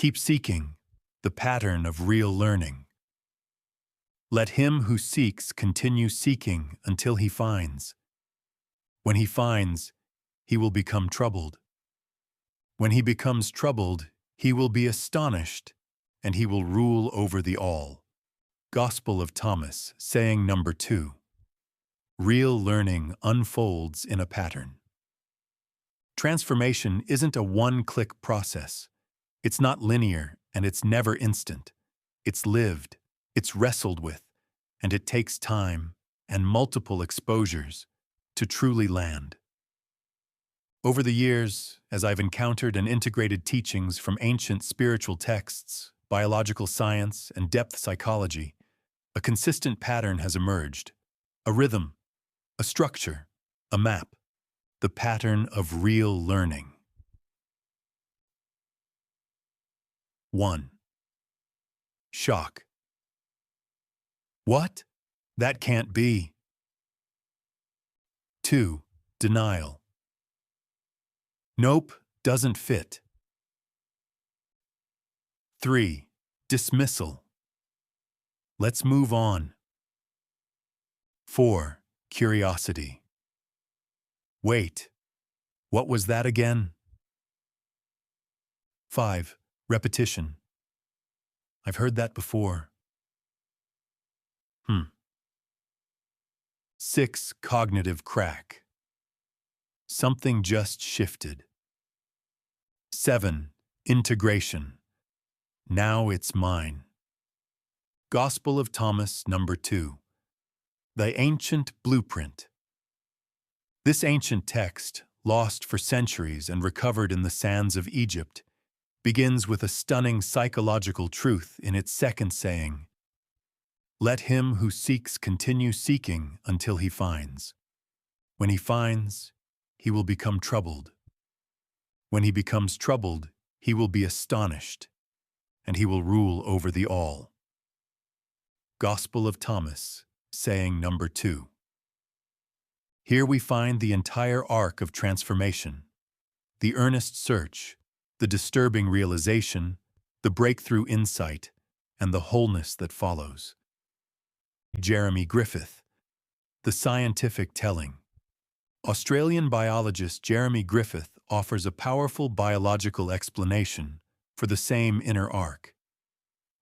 Keep seeking, the pattern of real learning. Let him who seeks continue seeking until he finds. When he finds, he will become troubled. When he becomes troubled, he will be astonished, and he will rule over the all. Gospel of Thomas, saying number 2. Real learning unfolds in a pattern. Transformation isn't a one-click process. It's not linear, and it's never instant. It's lived, it's wrestled with, and it takes time and multiple exposures to truly land. Over the years, as I've encountered and integrated teachings from ancient spiritual texts, biological science, and depth psychology, a consistent pattern has emerged. A rhythm, a structure, a map, the pattern of real learning. 1. Shock. What? That can't be. 2. Denial. Nope, doesn't fit. 3. Dismissal. Let's move on. 4. Curiosity. Wait, what was that again? 5. Repetition. I've heard that before. 6. Cognitive crack. Something just shifted. 7. Integration. Now it's mine. Gospel of Thomas, number 2. The ancient blueprint. This ancient text, lost for centuries and recovered in the sands of Egypt, begins with a stunning psychological truth in its second saying, "Let him who seeks continue seeking until he finds. When he finds, he will become troubled. When he becomes troubled, he will be astonished, and he will rule over the all." Gospel of Thomas, saying number 2. Here we find the entire arc of transformation, the earnest search, the disturbing realization, the breakthrough insight, and the wholeness that follows. Jeremy Griffith, the scientific telling. Australian biologist Jeremy Griffith offers a powerful biological explanation for the same inner arc.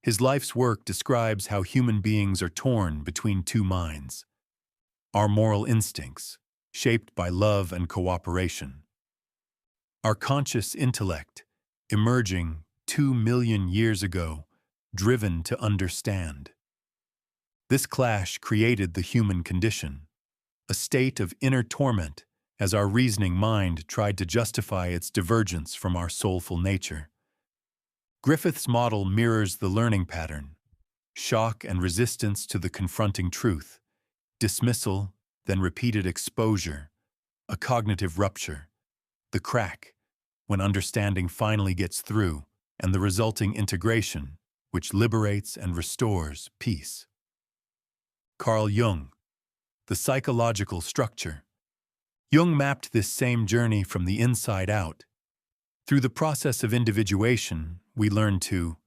His life's work describes how human beings are torn between two minds. Our moral instincts, shaped by love and cooperation. Our conscious intellect, emerging 2 million years ago, driven to understand. This clash created the human condition, a state of inner torment as our reasoning mind tried to justify its divergence from our soulful nature. Griffith's model mirrors the learning pattern: shock and resistance to the confronting truth, dismissal, then repeated exposure, a cognitive rupture, the crack, when understanding finally gets through, and the resulting integration, which liberates and restores peace. Carl Jung, the psychological structure. Jung mapped this same journey from the inside out. Through the process of individuation, we learn to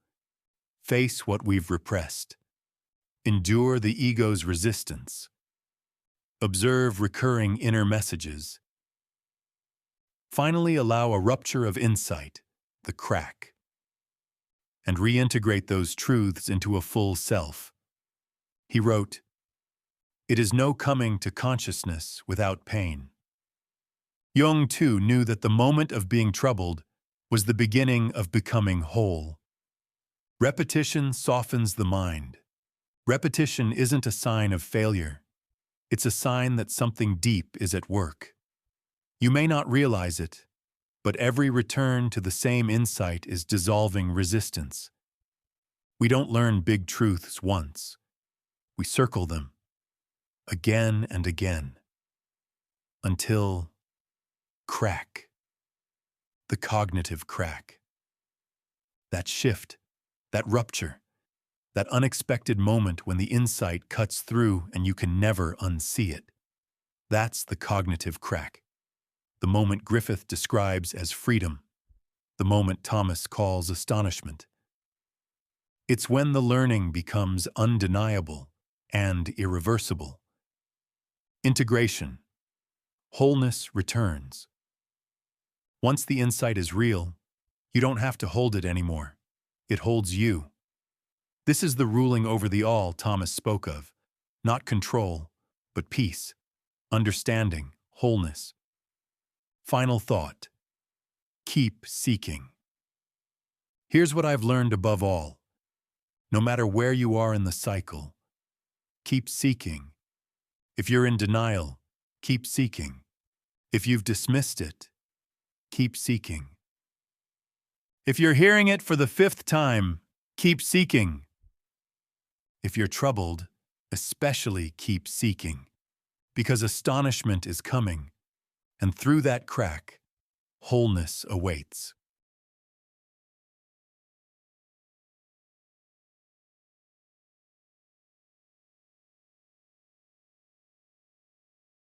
face what we've repressed, endure the ego's resistance, observe recurring inner messages, finally allow a rupture of insight, the crack, and reintegrate those truths into a full self. He wrote, "It is no coming to consciousness without pain." Jung, too, knew that the moment of being troubled was the beginning of becoming whole. Repetition softens the mind. Repetition isn't a sign of failure. It's a sign that something deep is at work. You may not realize it, but every return to the same insight is dissolving resistance. We don't learn big truths once. We circle them, again and again, until crack. The cognitive crack. That shift, that rupture, that unexpected moment when the insight cuts through and you can never unsee it. That's the cognitive crack, the moment Griffith describes as freedom, the moment Thomas calls astonishment. It's when the learning becomes undeniable and irreversible. Integration. Wholeness returns. Once the insight is real, you don't have to hold it anymore. It holds you. This is the ruling over the all Thomas spoke of. Not control, but peace, understanding, wholeness. Final thought. Keep seeking. Here's what I've learned above all. No matter where you are in the cycle, keep seeking. If you're in denial, keep seeking. If you've dismissed it, keep seeking. If you're hearing it for the 5th time, keep seeking. If you're troubled, especially keep seeking, because astonishment is coming, and through that crack, wholeness awaits.